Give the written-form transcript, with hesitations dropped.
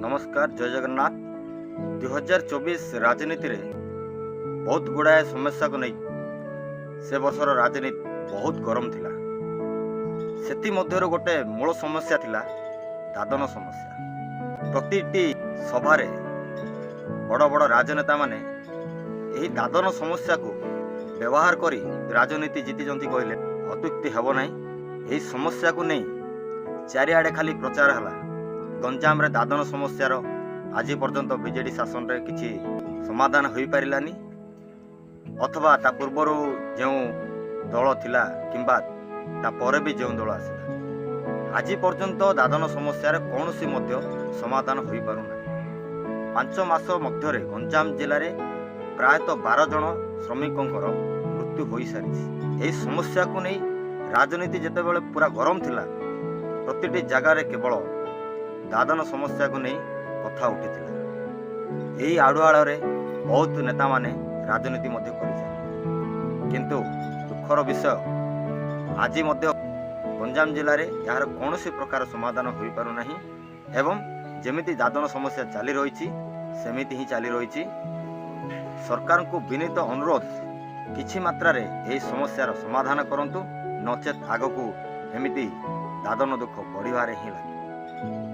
नमस्कार जय जगन्नाथ। 2024 राजनीति रे बहुत गुड़ाए समस्या को नहीं से वर्षर राजनीति बहुत गरम थिला। सेति मध्यरु गोटे मूल समस्या थिला दादन समस्या। प्रतिटी सभारे बड़ बड़ राजनेता माने यही दादन समस्या को व्यवहार करी राजनीति जीतिजंती कहले अत्युक्ति हेब नाही। यही समस्या को नहीं चारिआडे खाली प्रचार हला। गंजाम रे दादन समस्यार आज पर्यंत बीजेडी शासन रे किछि समाधान होई पारिलानी अथवा ता पूर्वरु जो दल थिला किंबा ता परे भी जो दल आसिला आज पर्यंत दादन समस्या रे कोनोसी मध्य समाधान होई पारु नाही। 5 मास मध्य रे गंजाम जिल्ला रे प्रायतः 12 जन श्रमिकंकर मृत्यु होई सारिछि। एही समस्या को नहीं राजनीति जेते बेले पूरा गरम थिला प्रतिटी जगह रे केवल दादन समस्या को नहीं कथा उठी। यही आड़ुआड़ बहुत नेता माने राजनीति मध्य किंतु दुखर विषय आज गंजाम जिले में यार कौन प्रकार समाधान हो पारु नाही एवं जेमिति दादन समस्या चली रही सेमिति ही चली रही। सरकार को विनीत अनुरोध किछि मात्रा रे यही समस्यार समाधान करंतु नचेत आगकू एमिति दादन दुख बढ़िबारे ही लगे।